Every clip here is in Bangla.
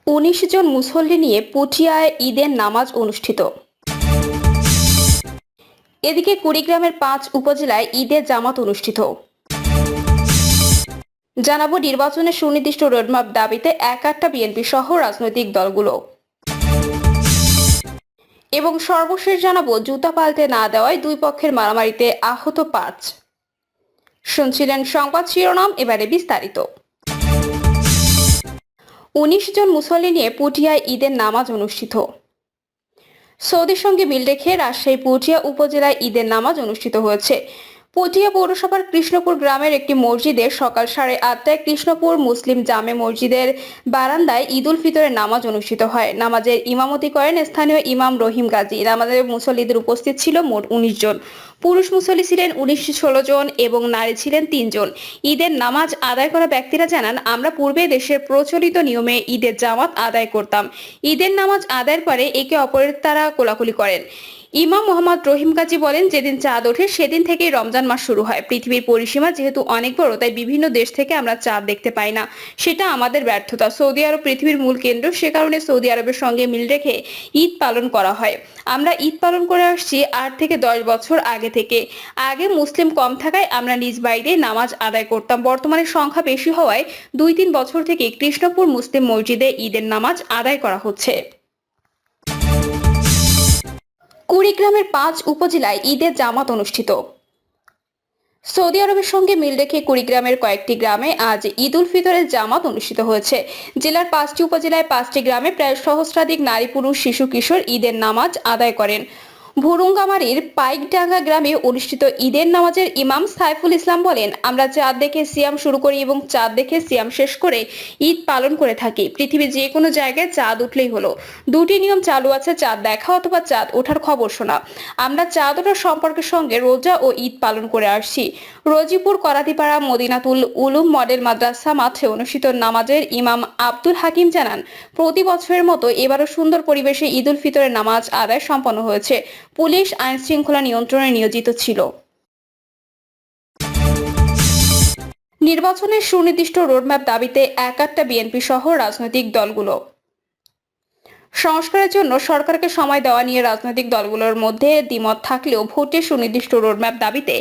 ১৯ জন মুসল্লি নিয়ে পুঠিয়ায় ঈদের নামাজ অনুষ্ঠিত। এদিকে কুড়িগ্রামের ৫ উপজেলায় ঈদের জামাত অনুষ্ঠিত। জানাবো নির্বাচনের সুনির্দিষ্ট রোডম্যাপ দাবিতে একাট্টা বিএনপি সহ রাজনৈতিক দলগুলো। এবং সর্বশেষ জানাবো জুতা পাল্টে না দেওয়ায় দুই পক্ষের মারামারিতে আহত ৫। শুনছিলেন সংবাদ শিরোনাম, এবারে বিস্তারিত। ১৯ জন মুসল্লি নিয়ে পুঠিয়ায় ঈদের নামাজ অনুষ্ঠিত। সৌদির সঙ্গে মিল রেখে রাজশাহী পুঠিয়া উপজেলায় ঈদের নামাজ অনুষ্ঠিত হয়েছে। পুঠিয়া পৌরসভার কৃষ্ণপুর গ্রামের একটি মসজিদে সকাল 8:30টায় কৃষ্ণপুর মুসলিম জামে মসজিদের বারান্দায় ঈদুল ফিতরের নামাজ অনুষ্ঠিত হয়। নামাজের ইমামতি করেন স্থানীয় ইমাম রহিম গাজী। নামাজে মুসল্লিদের উপস্থিত ছিল মোট ১৯ জন। পুরুষ মুসল্লি ছিলেন ১৯-১৬ জন এবং নারী ছিলেন ৩ জন। ঈদের নামাজ আদায় করা ব্যক্তিরা জানান, আমরা পূর্বে দেশের প্রচলিত নিয়মে ঈদের জামাত আদায় করতাম। ঈদের নামাজ আদায়ের পরে একে অপরের তারা কোলাকুলি করেন। ইমাম মোহাম্মদ রহিম গাজী বলেন, যেদিন চাঁদ ওঠে সেদিন থেকেই রমজান মাস শুরু হয়। পৃথিবীর পরিসীমা যেহেতু অনেক বড়, তাই বিভিন্ন দেশ থেকে আমরা চাঁদ দেখতে পাই না, সেটা আমাদের ব্যর্থতা। সৌদি আরব পৃথিবীর মূল কেন্দ্র, সে কারণে সৌদি আরবের সঙ্গে মিল রেখে ঈদ পালন করা হয়। আমরা ঈদ পালন করে আসছি ৮ থেকে ১০ বছর আগে থেকে। আগে মুসলিম কম থাকায় আমরা নিজ বাড়িতে নামাজ আদায় করতাম। বর্তমানে সংখ্যা বেশি হওয়ায় ২-৩ বছর থেকে কৃষ্ণপুর মুসলিম মসজিদে ঈদের নামাজ আদায় করা হচ্ছে। কুড়িগ্রামের ৫ উপজেলায় ঈদের জামাত অনুষ্ঠিত। সৌদি আরবের সঙ্গে মিল রেখে কুড়িগ্রামের কয়েকটি গ্রামে আজ ঈদুল ফিতরের জামাত অনুষ্ঠিত হয়েছে। জেলার ৫টি উপজেলায় ৫টি গ্রামে প্রায় সহস্রাধিক নারী, পুরুষ, শিশু, কিশোর ঈদের নামাজ আদায় করেন। ভুরুঙ্গামারীর পাইকডাঙ্গা গ্রামে অনুষ্ঠিত ঈদের নামাজের ইমাম সাইফুল ইসলাম বলেন, আমরা চাঁদ দেখে সিয়াম শুরু করি এবং চাঁদ দেখে সিয়াম শেষ করে ঈদ পালন করে থাকি। পৃথিবীর যে কোনো জায়গায় চাঁদ উঠলেই হলো। দুটি নিয়ম চালু আছে, চাঁদ দেখা অথবা চাঁদ ওঠার খবর শোনা। আমরা চাঁদ ওঠার সম্পর্কের সঙ্গে রোজা ও ঈদ পালন করে আসছি। রজিপুর করাতিপাড়া মদিনাতুল উলুম মডেল মাদ্রাসা মাঠে অনুষ্ঠিত নামাজের ইমাম আব্দুল হাকিম জানান, প্রতি বছরের মতো এবারও সুন্দর পরিবেশে ঈদুল ফিতরের নামাজ আদায় সম্পন্ন হয়েছে। পুলিশ আইন শৃঙ্খলা নিয়ন্ত্রণে নিয়োজিত ছিল। নির্বাচনের সুনির্দিষ্ট রোডম্যাপ দাবিতে একাট্টা বিএনপি সহ রাজনৈতিক দলগুলো। সংস্কারের জন্য সরকারকে সময় দেওয়া নিয়ে রাজনৈতিক দলগুলোর মধ্যে দ্বিমত থাকলেও ভোটের সুনির্দিষ্ট রোডম্যাপ দাবিতে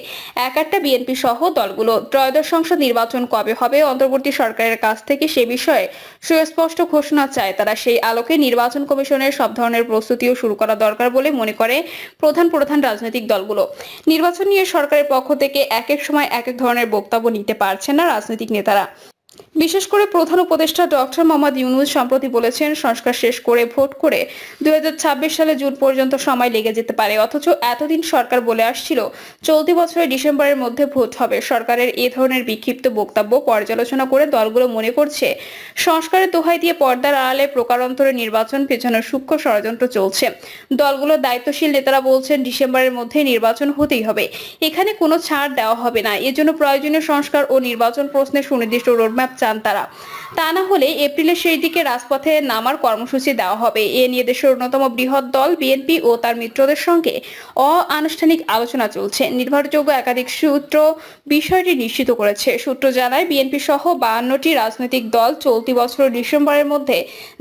একাট্টা বিএনপি সহ দলগুলো ত্রয়োদশ সংসদ নির্বাচন কবে হবে, অন্তর্বর্তী সরকারের কাছ থেকে সে বিষয়ে সুস্পষ্ট ঘোষণা চায় তারা। সেই আলোকে নির্বাচন কমিশনের সব ধরনের প্রস্তুতিও শুরু করা দরকার বলে মনে করে প্রধান প্রধান রাজনৈতিক দলগুলো। নির্বাচন নিয়ে সরকারের পক্ষ থেকে এক এক সময় এক এক ধরনের বক্তব্য নিতে পারছেন না রাজনৈতিক নেতারা। বিশেষ করে প্রধান উপদেষ্টা ডক্টর মোহাম্মদ ইউনূস সম্প্রতি বলেছেন, সংস্কার শেষ করে ভোট করে ২০২৬ সালে জুন পর্যন্ত সময় লেগে যেতে পারে। অথচ এতদিন সরকার বলে আসছিল চলতি বছরের ডিসেম্বরের মধ্যে ভোট হবে। সরকারের এ ধরনের বিক্ষিপ্ত বক্তব্য পর্যালোচনা করে দলগুলো মনে করছে সংস্কারের দোহাই দিয়ে পর্দার আড়ালে প্রকারান্তরে নির্বাচন পেছানোর সূক্ষ্ম ষড়যন্ত্র চলছে। দলগুলোর দায়িত্বশীল নেতারা বলছেন, ডিসেম্বরের মধ্যে নির্বাচন হতেই হবে, এখানে কোনো ছাড় দেওয়া হবে না। এজন্য প্রয়োজনীয় সংস্কার ও নির্বাচন প্রশ্নে সুনির্দিষ্ট রোডম্যাপ চান তারা। তা না হলে এপ্রিলের শেষ দিকে রাজপথে নামার কর্মসূচি দেওয়া হবে। এ নিয়ে দেশের অন্যতম বৃহৎ দল বিএনপি ও তার মিত্রদের সঙ্গে অনানুষ্ঠানিক আলোচনা চলছে। নির্ভরযোগ্য একাধিক সূত্র বিষয়টি নিশ্চিত করেছে। সূত্র জানায়, বিএনপি সহ 52টি রাজনৈতিক দল চলতি বছর ডিসেম্বরের মধ্যে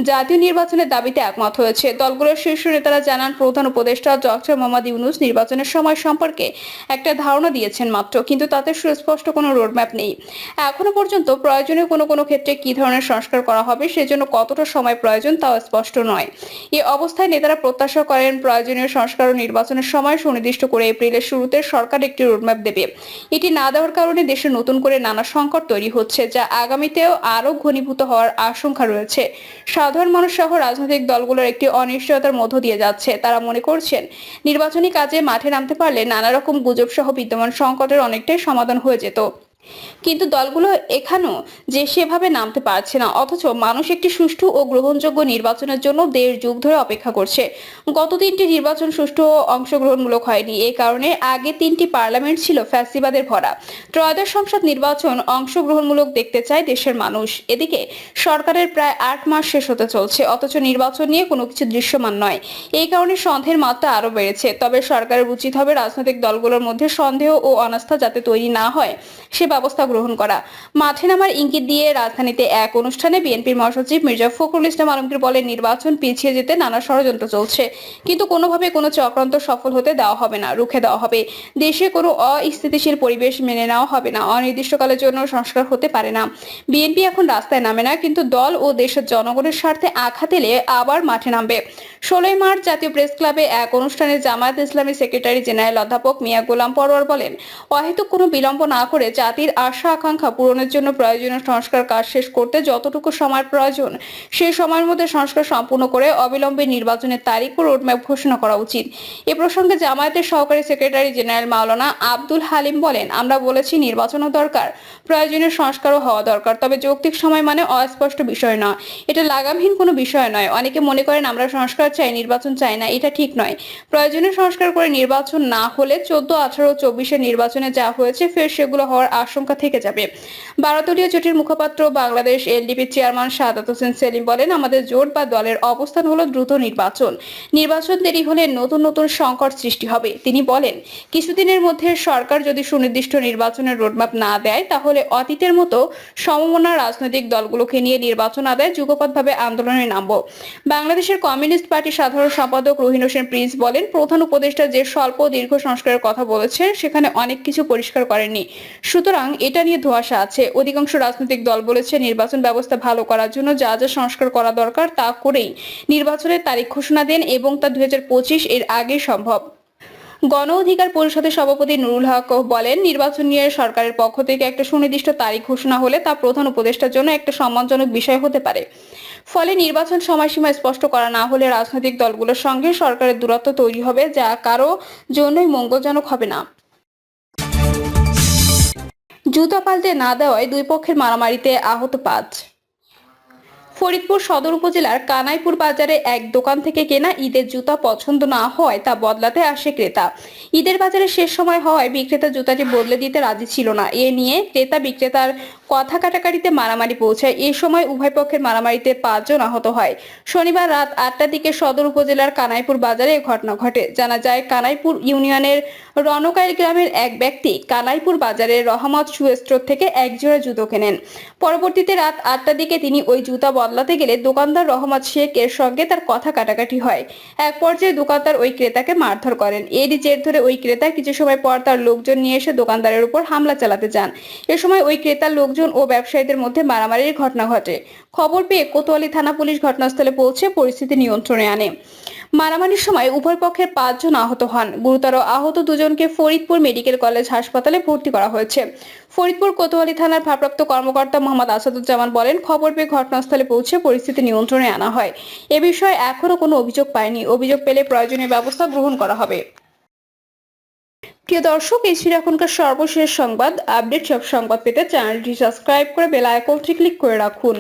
জাতীয় নির্বাচনের দাবিতে একমত হয়েছে। দলগুলোর শীর্ষ নেতারা জানান, প্রধান উপদেষ্টা ডক্টর মোহাম্মদ ইউনূস নির্বাচনের সময় সম্পর্কে একটা ধারণা দিয়েছেন মাত্র, কিন্তু তাতে সুস্পষ্ট কোনো রোডম্যাপ নেই। এখনো পর্যন্ত প্রয়োজনীয় কোনো ক্ষেত্রে কি ধরনের সংস্কার করা হবে, সেজন্য কতটা সময় প্রয়োজন তাও স্পষ্ট নয়। এ অবস্থায় নেতারা প্রত্যাশা করেন, প্রয়োজনীয় সংস্কার ও নির্বাচনের সময় সুনির্দিষ্ট করে এপ্রিলের শুরুতে সরকার একটি রোডম্যাপ দেবে। এটি না দেওয়ার কারণে দেশে নতুন করে নানা সংকট তৈরি হচ্ছে, যা আগামীতেও আরও ঘনীভূত হওয়ার আশঙ্কা রয়েছে। সাধারণ মানুষ সহ রাজনৈতিক দলগুলোর একটি অনিশ্চয়তার মধ্য দিয়ে যাচ্ছে। তারা মনে করছেন, নির্বাচনী কাজে মাঠে নামতে পারলে নানা রকম গুজব সহ বিদ্যমান সংকটের অনেকটাই সমাধান হয়ে যেত। কিন্তু দলগুলো এখানেও যে সেভাবে নামতে পারছে না। অথচ মানুষ একটি সুষ্ঠু ও গ্রহণযোগ্য নির্বাচনের জন্য ১.৫ যুগ ধরে অপেক্ষা করছে। গত ৩টি নির্বাচন সুষ্ঠু ও অংশগ্রহণমূলক হয়নি। এই কারণে আগে ৩টি পার্লামেন্ট ছিল ফ্যাসিবাদের ভরা। ত্রয়োদশ সংসদ নির্বাচন অংশগ্রহণমূলক দেখতে চায় দেশের মানুষ। এদিকে সরকারের প্রায় ৮ মাস শেষ হতে চলছে, অথচ নির্বাচন নিয়ে কোনো কিছু দৃশ্যমান নয়। এই কারণে সন্দেহের মাত্রা আরও বেড়েছে। তবে সরকারের উচিত হবে রাজনৈতিক দলগুলোর মধ্যে সন্দেহ ও অনাস্থা যাতে তৈরি না হয় সে ব্যবস্থা গ্রহণ করা। মাঠে নামার ইঙ্গিত দিয়ে রাজধানীতে এক অনুষ্ঠানে বিএনপির মহাসচিব মির্জা ফখরুল ইসলাম আলমগীর বলেন, নির্বাচন পিছিয়ে যেতে নানা ষড়যন্ত্র চলছে, কিন্তু কোনোভাবে কোনো চক্রান্ত সফল হতে দেওয়া হবে না, রুখে দেওয়া হবে। দেশে কোনো অস্থিতিশীল পরিবেশ মেনে নেওয়া হবে না, অনির্দিষ্টকালের জন্য সংস্কার হতে পারে না। বিএনপি এখন রাস্তায় নামে না, কিন্তু দল ও দেশের জনগণের স্বার্থে আঘাত এলে আবার মাঠে নামবে। 16 মার্চ জাতীয় প্রেস ক্লাবে এক অনুষ্ঠানে জামায়াত ইসলামী সেক্রেটারি জেনারেল অধ্যাপক মিয়া গোলাম পরোয়ার বলেন, অহেতুক কোনো বিলম্ব না করে জাতির আশা আকাঙ্ক্ষা পূরণের জন্য প্রয়োজনীয় সংস্কার কাজ শেষ করতে যতটুকু সময় প্রয়োজন সেই সময়ের মধ্যে সংস্কার সম্পূর্ণ করে অবিলম্বে নির্বাচনের তারিখ ও রোডম্যাপ ঘোষণা করা উচিত। এ প্রসঙ্গে জামায়াতের সহকারী সেক্রেটারি জেনারেল মাওলানা আব্দুল হালিম বলেন, আমরা বলেছি নির্বাচনও দরকার, প্রয়োজনীয় সংস্কারও হওয়া দরকার, তবে যৌক্তিক সময় মানে অস্পষ্ট বিষয় নয়, এটা লাগামহীন কোনো বিষয় নয়। অনেকে মনে করেন আমরা সংস্কার চাই, নির্বাচন চাই না, এটা ঠিক নয়। প্রয়োজনীয় সংস্কার করে নির্বাচন না হলে 14, 18, 24-এর নির্বাচনে যা হয়েছে ফের সেগুলো হওয়ার আশঙ্কা থেকে যাবে। 12 দলীয় জোটের মুখপাত্র বাংলাদেশ এলডিপির চেয়ারম্যান সাদাত হোসেন সেলিম বলেন, আমাদের জোট বা দলের অবস্থান হলো দ্রুত নির্বাচন দেরি হলে নতুন নতুন সংকট সৃষ্টি হবে। তিনি বলেন, কিছুদিনের মধ্যে সরকার যদি সুনির্দিষ্ট নির্বাচনের রোডম্যাপ না দেয় তাহলে অতীতের মতো সমমনা রাজনৈতিক দলগুলোকে নিয়ে নির্বাচন আদায় যুগপৎভাবে আন্দোলনে নামব। বাংলাদেশের কমিউনিস্ট পার্টির সাধারণ সম্পাদক রহিন হোসেন প্রিন্স বলেন, প্রধান উপদেষ্টা যে স্বল্প দীর্ঘ সংস্কারের কথা বলেছেন সেখানে অনেক কিছু পরিষ্কার করেননি, সুতরাং এটা নিয়ে ধোঁয়াশা আছে। অধিকাংশ রাজনৈতিক দল বলেছে নির্বাচন ব্যবস্থা ভালো করার জন্য যা যা সংস্কার করা দরকার তা করেই নির্বাচনের তারিখ ঘোষণা দেন এবং তা 2025 এর আগে সম্ভব। গণ অধিকার পরিষদের সভাপতি নুরুল হক বলেন, নির্বাচন নিয়ে সরকারের পক্ষ থেকে একটা সুনির্দিষ্ট তারিখ ঘোষণা হলে তা প্রধান উপদেষ্টার জন্য একটা সম্মানজনক বিষয় হতে পারে। ফলে নির্বাচন সময়সীমা স্পষ্ট করা না হলে রাজনৈতিক দলগুলোর সঙ্গে সরকারের দূরত্ব তৈরি হবে, যা কারো জন্যই মঙ্গলজনক হবে না। জুতা পাল্টে না দেওয়ায় দুই পক্ষের মারামারিতে আহত 5। ফরিদপুর সদর উপজেলার কানাইপুর বাজারে এক দোকান থেকে কেনা ঈদের জুতা পছন্দ না হওয়ায় তা বদলাতে আসে ক্রেতা। ঈদের বাজারে শেষ সময় হওয়ায় বিক্রেতা জুতাটি বদলে দিতে রাজি ছিল না। এ নিয়ে ক্রেতা বিক্রেতার কথা কাটাকাটিতে মারামারি পৌঁছায়। এ সময় উভয় পক্ষের মারামারিতে 5 জন আহত হয়। শনিবার রাত 8টার দিকে সদর উপজেলার কানাইপুর বাজারে ঘটনা ঘটে। জানা যায়, কানাইপুর ইউনিয়নের রনকাইল গ্রামের এক ব্যক্তি কানাইপুর বাজারের রহমত শু স্টোর থেকে এক জোড়া জুতো কেনেন। পরবর্তীতে রাত 8টার দিকে তিনি ওই জুতা বদলাতে গেলে দোকানদার রহমত শেখ এর সঙ্গে তার কথা কাটাকাটি হয়। এক পর্যায়ে দোকানদার ওই ক্রেতাকে মারধর করেন। এরই জের ধরে ওই ক্রেতা কিছু সময় পর তার লোকজন নিয়ে এসে দোকানদারের উপর হামলা চালাতে যান। এ সময় ওই ক্রেতার লোকজন ও ব্যবসায়ীদের মধ্যে মারামারির ঘটনা ঘটে। খবর পেয়ে কোতোয়ালি থানা পুলিশ ঘটনাস্থলে পৌঁছে পরিস্থিতি নিয়ন্ত্রণে আনে। মারামারির সময় উভয় পক্ষের 5 জন আহত হন। গুরুতর আহত দুজনকে ফরিদপুর মেডিকেল কলেজ হাসপাতালে ভর্তি করা হয়েছে। ফরিদপুর কোতোয়ালি থানার ভারপ্রাপ্ত কর্মকর্তা মোহাম্মদ আসাদুজ্জামান বলেন, খবর পেয়ে ঘটনাস্থলে পৌঁছে পরিস্থিতি নিয়ন্ত্রণে আনা হয়। এ বিষয়ে এখনো কোনো অভিযোগ পায়নি। অভিযোগ পেলে প্রয়োজনীয় ব্যবস্থা গ্রহণ করা হবে। প্রিয় দর্শক, এই ছিল এখনকার সর্বশেষ সংবাদ। আপডেট সব সংবাদ পেতে চ্যানেলটি সাবস্ক্রাইব করে বেল আইকনটি ক্লিক করে রাখুন।